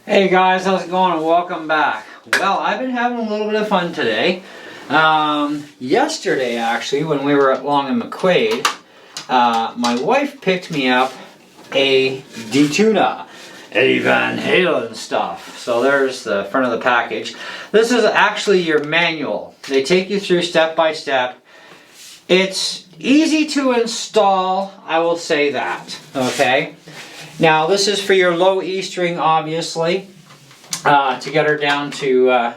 Hey guys, how's it going and welcome back. Well, I've been having a little bit of fun today. Yesterday actually, when we were at Long and McQuaid, my wife picked me up a D-Tuna, Eddie Van Halen stuff. So there's the front of the package. This is actually your manual. They take you through step by step. It's easy to install, I will say that, okay? Now this is for your low E string, obviously, to get her down to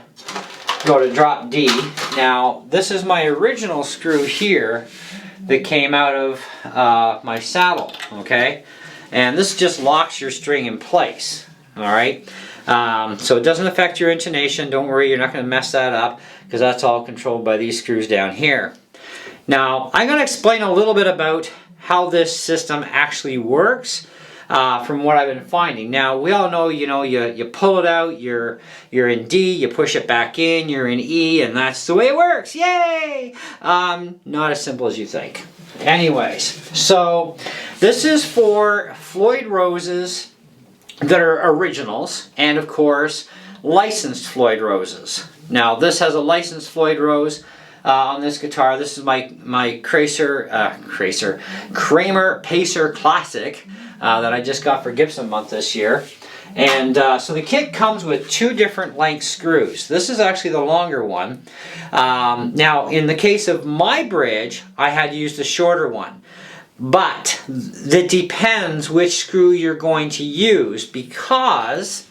go to drop D. Now this is my original screw here that came out of my saddle, okay? And this just locks your string in place, alright? So it doesn't affect your intonation. Don't worry, you're not going to mess that up because that's all controlled by these screws down here. Now I'm going to explain a little bit about how this system actually works. From what I've been finding. Now we all know, you pull it out, you're in D, you push it back in, you're in E, and that's the way it works. Yay! Not as simple as you think. Anyways, so this is for Floyd roses that are originals, and of course licensed Floyd roses. Now this has a licensed Floyd rose on this guitar. This is my Kramer Pacer Classic that I just got for Gibson Month this year. And so the kit comes with two different length screws. This is actually the longer one. Now in the case of my bridge, I had to use the shorter one. But that depends which screw you're going to use, because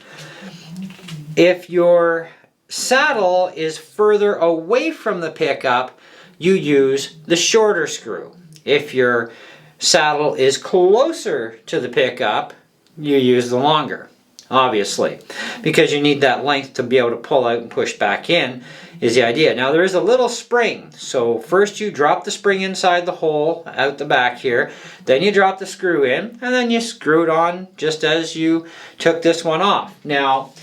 if your saddle is further away from the pickup, you use the shorter screw. If your saddle is closer to the pickup, you use the longer, obviously, because you need that length to be able to pull out and push back in is the idea. Now there is a little spring, so first you drop the spring inside the hole out the back here, then you drop the screw in, and then you screw it on just as you took this one off. Now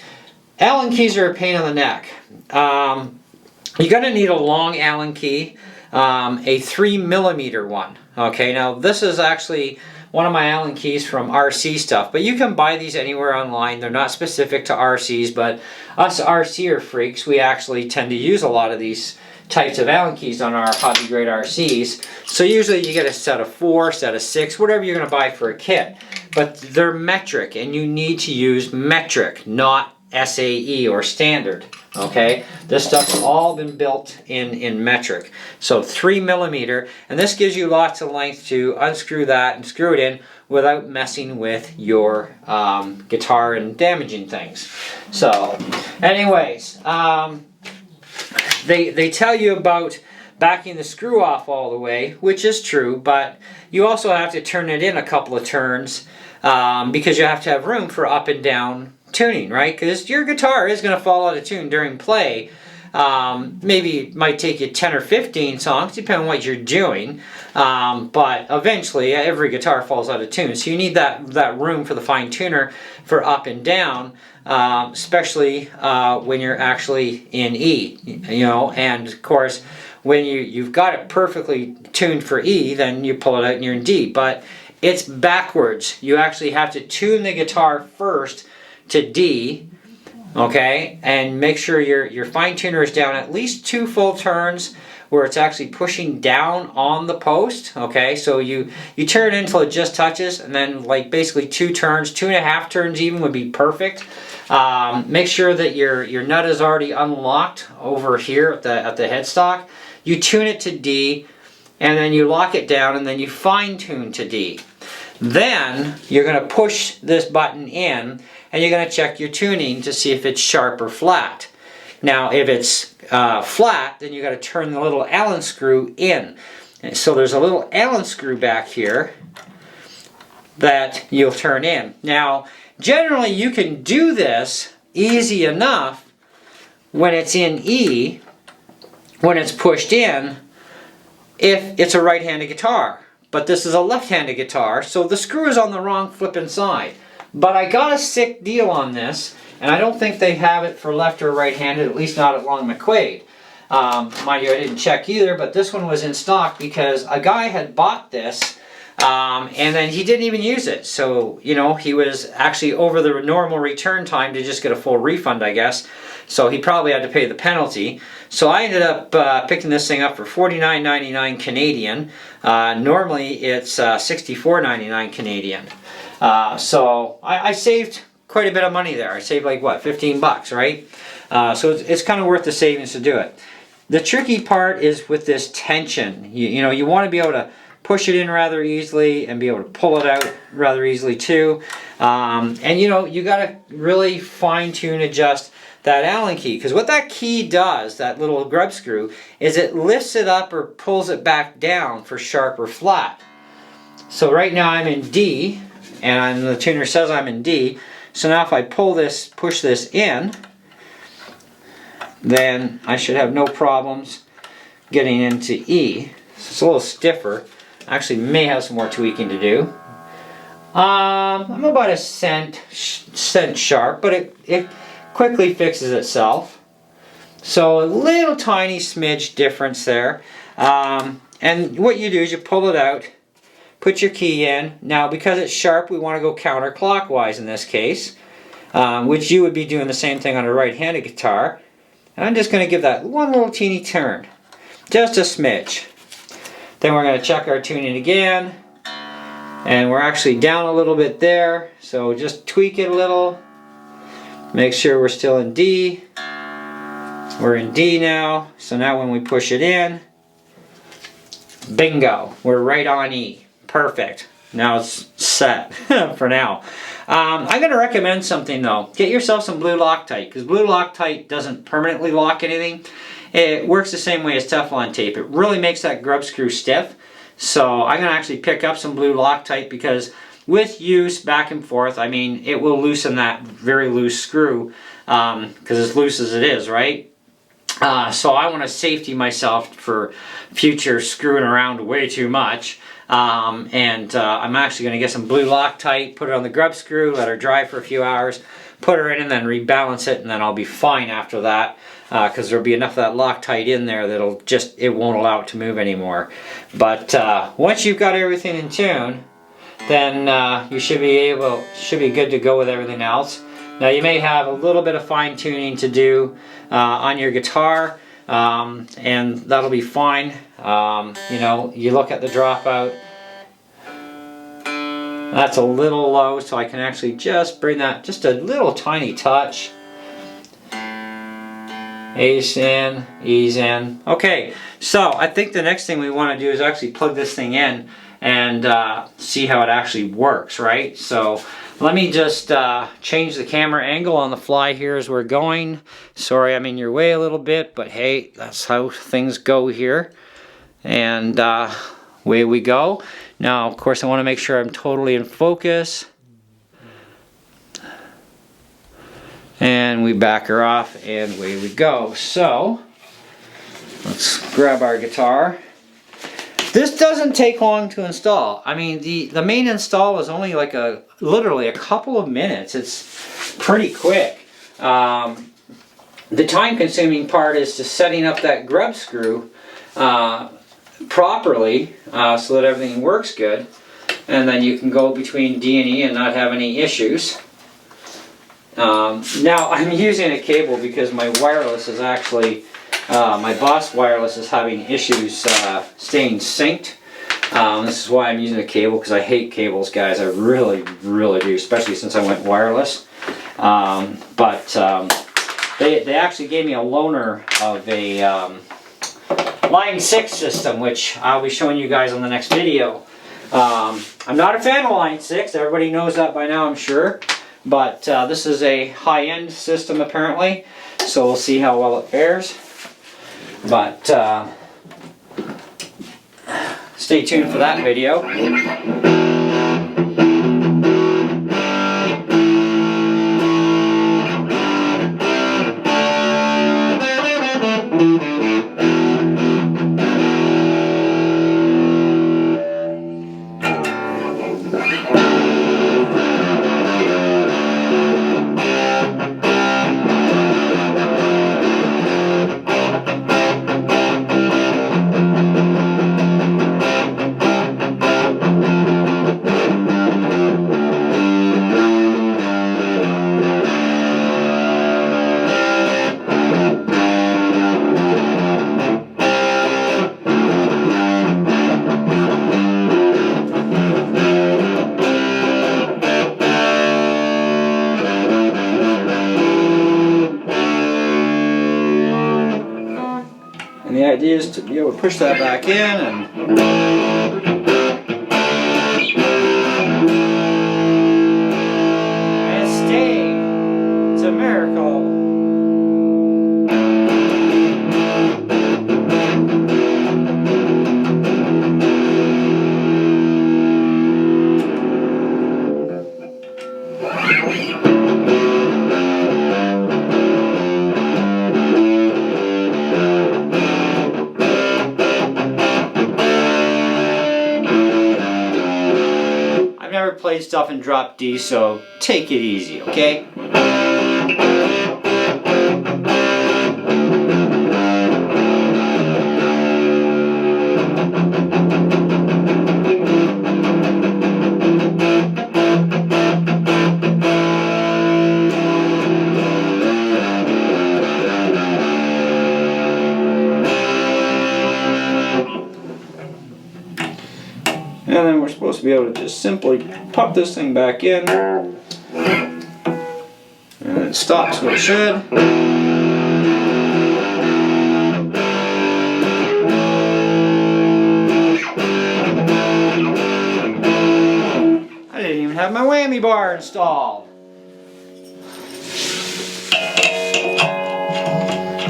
Allen keys are a pain in the neck. You're going to need a long Allen key, a 3mm one. Okay, now this is actually one of my Allen keys from RC stuff, but you can buy these anywhere online. They're not specific to RCs, but us RCer freaks, we actually tend to use a lot of these types of Allen keys on our hobby grade RCs. So usually you get a set of 4, set of 6, whatever you're going to buy for a kit. But they're metric, and you need to use metric, not SAE or standard. Okay, this stuff's all been built in metric. So 3mm, and this gives you lots of length to unscrew that and screw it in without messing with your guitar and damaging things. So anyways, they tell you about backing the screw off all the way, which is true, but you also have to turn it in a couple of turns because you have to have room for up and down tuning, right? Because your guitar is going to fall out of tune during play. Maybe it might take you 10 or 15 songs, depending on what you're doing. But eventually, every guitar falls out of tune. So you need that room for the fine tuner for up and down, especially when you're actually in E. And of course, when you've got it perfectly tuned for E, then you pull it out and you're in D. But it's backwards. You actually have to tune the guitar first to D, okay, and make sure your fine tuner is down at least 2 full turns where it's actually pushing down on the post. Okay, so you turn it until it just touches, and then like basically 2 turns, 2.5 turns even would be perfect. Make sure that your nut is already unlocked over here at the headstock. You tune it to D, and then you lock it down, and then you fine tune to D. Then you're going to push this button in, and you're going to check your tuning to see if it's sharp or flat. Now if it's flat, then you got to turn the little Allen screw in. And so there's a little Allen screw back here that you'll turn in. Now generally you can do this easy enough when it's in E, when it's pushed in, if it's a right-handed guitar. But this is a left-handed guitar, so the screw is on the wrong flipping side. But I got a sick deal on this, and I don't think they have it for left or right-handed, at least not at Long McQuaid. Mind you, I didn't check either, but this one was in stock because a guy had bought this And then he didn't even use it. So, you know, he was actually over the normal return time to just get a full refund, I guess. So he probably had to pay the penalty. So I ended up picking this thing up for $49.99 Canadian. Normally it's $64.99 Canadian. So I saved quite a bit of money there. I saved like, what, 15 bucks, right? So it's kind of worth the savings to do it. The tricky part is with this tension. You know, you want to be able to push it in rather easily and be able to pull it out rather easily too. And you know, you got to really fine-tune adjust that Allen key, because what that key does, that little grub screw, is it lifts it up or pulls it back down for sharp or flat. So right now I'm in D, and the tuner says I'm in D. So now if I push this in, then I should have no problems getting into E. So it's a little stiffer. Actually may have some more tweaking to do. I'm about a cent sharp, but it quickly fixes itself. So a little tiny smidge difference there. And what you do is you pull it out, put your key in. Now because it's sharp, we want to go counterclockwise in this case, which you would be doing the same thing on a right-handed guitar. And I'm just going to give that one little teeny turn, just a smidge. Then we're going to check our tuning again, and we're actually down a little bit there, so just tweak it a little, make sure we're still in D. We're in D now, so now when we push it in, bingo, we're right on E. Perfect. Now it's set for now. I'm going to recommend something though. Get yourself some blue Loctite, because blue Loctite doesn't permanently lock anything. It works the same way as Teflon tape. It really makes that grub screw stiff. So I'm going to actually pick up some blue Loctite, because with use back and forth, I mean, it will loosen that very loose screw, because as loose as it is, right? So I want to safety myself for future screwing around way too much. I'm actually going to get some blue Loctite, put it on the grub screw, let her dry for a few hours, put her in, and then rebalance it, and then I'll be fine after that, because there'll be enough of that Loctite in there that'll just, it won't allow it to move anymore. But once you've got everything in tune, then you should be good to go with everything else. Now you may have a little bit of fine tuning to do on your guitar, and that'll be fine. You know, you look at the dropout, that's a little low, so I can actually just bring that just a little tiny touch. Ace in, ease in. Okay, so I think the next thing we want to do is actually plug this thing in and see how it actually works, right? So let me just change the camera angle on the fly here as we're going. Sorry I'm in your way a little bit, but hey, that's how things go here. And away we go. Now, of course, I want to make sure I'm totally in focus. And we back her off, and away we go. So, let's grab our guitar. This doesn't take long to install. I mean, the main install is only like literally a couple of minutes. It's pretty quick. The time-consuming part is just setting up that grub screw properly so that everything works good, and then you can go between D and E and not have any issues. Now I'm using a cable because my wireless is actually my Boss wireless is having issues staying synced. This is why I'm using a cable, because I hate cables, guys. I really do, especially since I went wireless. They actually gave me a loaner of a Line 6 system, which I'll be showing you guys on the next video. I'm not a fan of Line 6. Everybody knows that by now, I'm sure. But this is a high-end system, apparently. So we'll see how well it fares. But stay tuned for that video. idea is to be able to push that back in and it stayed. It's a miracle. Played stuff in drop D, so take it easy, okay? And then we're supposed to be able to just simply pop this thing back in. And it stops where it should. I didn't even have my whammy bar installed.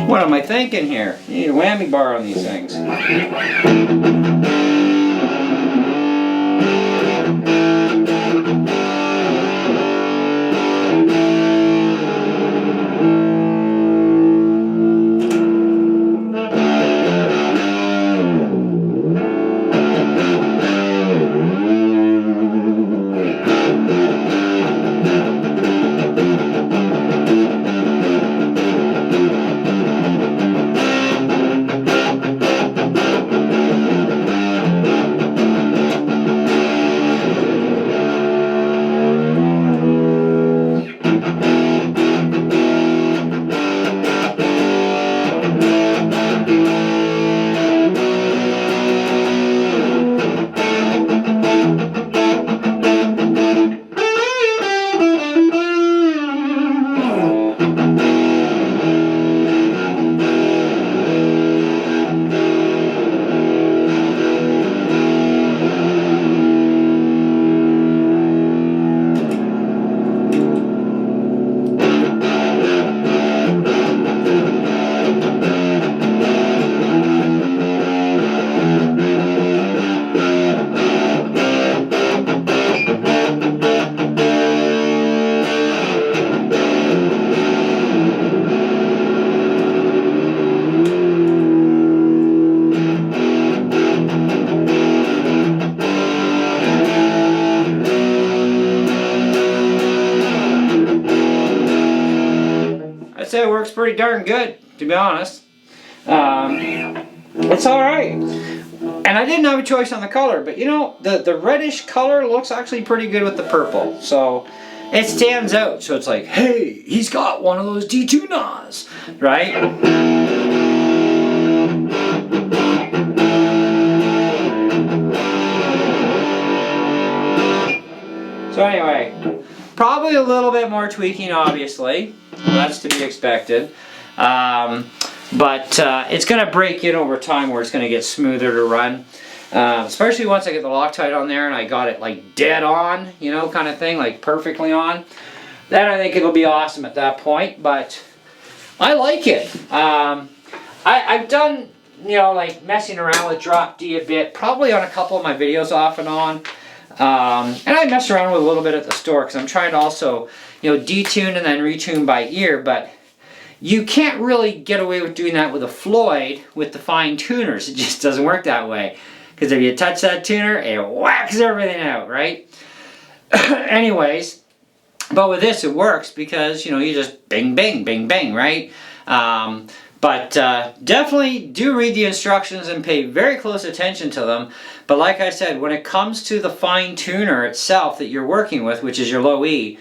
What am I thinking here? You need a whammy bar on these things. It works pretty darn good, to be honest. It's alright. And I didn't have a choice on the color, but you know, the reddish color looks actually pretty good with the purple. So it stands out. So it's like, hey, he's got one of those D-Tunas, right? So anyway, probably a little bit more tweaking, obviously. That's to be expected. But it's going to break in over time where it's going to get smoother to run. Especially once I get the Loctite on there and I got it like dead on, you know, kind of thing, like perfectly on. Then I think it'll be awesome at that point, but I like it. I've done, you know, like messing around with drop D a bit, probably on a couple of my videos off and on. And I mess around with a little bit at the store because I'm trying to also, you know, detune and then retune by ear, but you can't really get away with doing that with a Floyd with the fine tuners. It just doesn't work that way. Because if you touch that tuner, it whacks everything out, right? Anyways, but with this it works because, you know, you just bing, bing, bing, bing, right? But definitely do read the instructions and pay very close attention to them. But like I said, when it comes to the fine tuner itself that you're working with, which is your low E,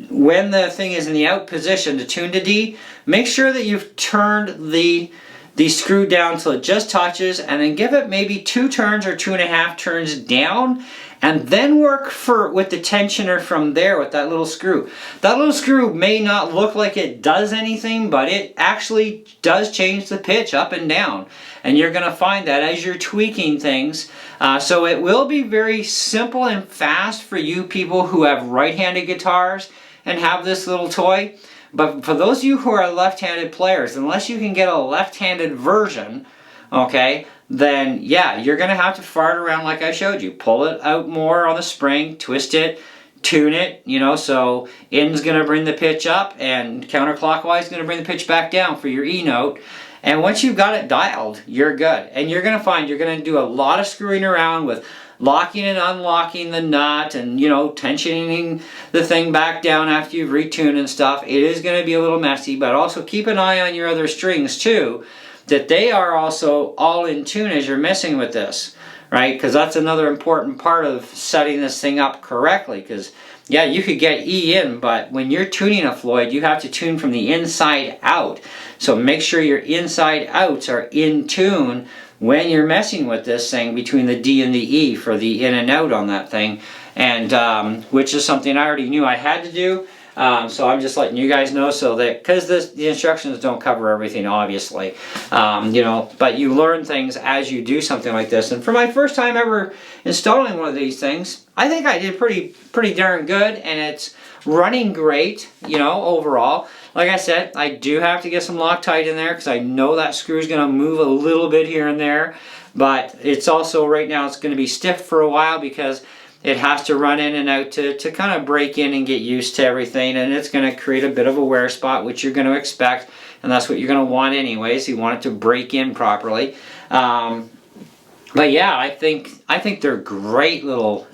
when the thing is in the out position to tune to D, make sure that you've turned the the screw down till it just touches, and then give it maybe 2 turns or 2.5 turns down, and then work with the tensioner from there with that little screw. That little screw may not look like it does anything, but it actually does change the pitch up and down. And you're going to find that as you're tweaking things. So it will be very simple and fast for you people who have right-handed guitars and have this little toy. But for those of you who are left-handed players, unless you can get a left-handed version, okay, then yeah, you're going to have to fart around like I showed you. Pull it out more on the spring, twist it, tune it, you know, so in's going to bring the pitch up and counterclockwise is going to bring the pitch back down for your E note. And once you've got it dialed, you're good. And you're going to find you're going to do a lot of screwing around with locking and unlocking the nut and, you know, tensioning the thing back down after you've retuned and stuff. It is going to be a little messy, but also keep an eye on your other strings too, that they are also all in tune as you're messing with this, right? Because that's another important part of setting this thing up correctly. Because yeah, you could get E in, but when you're tuning a Floyd, you have to tune from the inside out. So make sure your inside outs are in tune when you're messing with this thing between the D and the E for the in and out on that thing. And which is something I already knew I had to do. So I'm just letting you guys know, so that, because the instructions don't cover everything, obviously, you know, but you learn things as you do something like this. And for my first time ever installing one of these things, I think I did pretty darn good, and it's running great, you know, overall. Like I said, I do have to get some Loctite in there because I know that screw is going to move a little bit here and there, but it's also, right now, it's going to be stiff for a while because it has to run in and out to kind of break in and get used to everything, and it's going to create a bit of a wear spot, which you're going to expect, and that's what you're going to want anyways. You want it to break in properly. But yeah, I think they're great little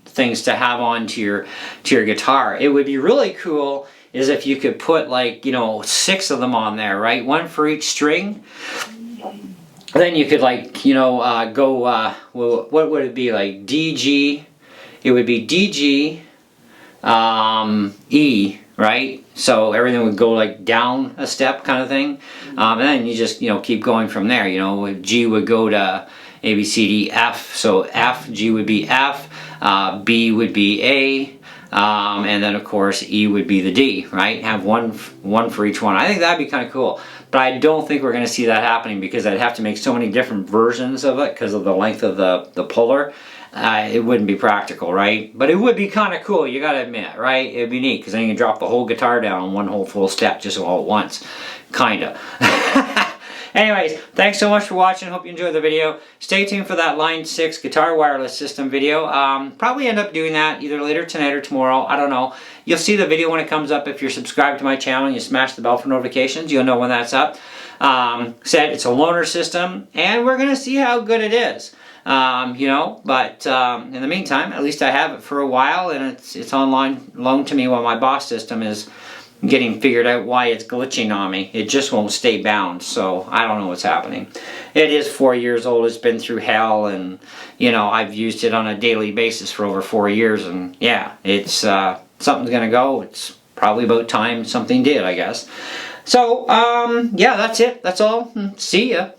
things to have onto your guitar. It would be really cool is if you could put, like, you know, 6 of them on there, right? 1 for each string. Then you could, like, you know, go, well, what would it be, like DG? It would be DG, E, right? So everything would go like down a step kind of thing. And then you just, you know, keep going from there. You know, G would go to A, B, C, D, F. So F, G would be F, B would be A, and then of course E would be the D, right? Have one for each one. I think that'd be kind of cool. But I don't think we're going to see that happening because I'd have to make so many different versions of it because of the length of the puller. It wouldn't be practical, right? But it would be kind of cool, you gotta admit, right? It'd be neat because then you can drop the whole guitar down on one whole full step just all at once. Kinda. Anyways, thanks so much for watching. Hope you enjoyed the video. Stay tuned for that Line 6 guitar wireless system video. Probably end up doing that either later tonight or tomorrow. I don't know. You'll see the video when it comes up. If you're subscribed to my channel and you smash the bell for notifications, you'll know when that's up. Said it's a loaner system, and we're going to see how good it is. You know, but in the meantime, at least I have it for a while, and it's on loan to me while my boss system is getting figured out why it's glitching on me. It just won't stay bound, so I don't know what's happening. It is 4 years old. It's been through hell, and you know, I've used it on a daily basis for over 4 years, and yeah, it's something's gonna go. It's probably about time something did, I guess. So yeah, that's it. That's all. See ya.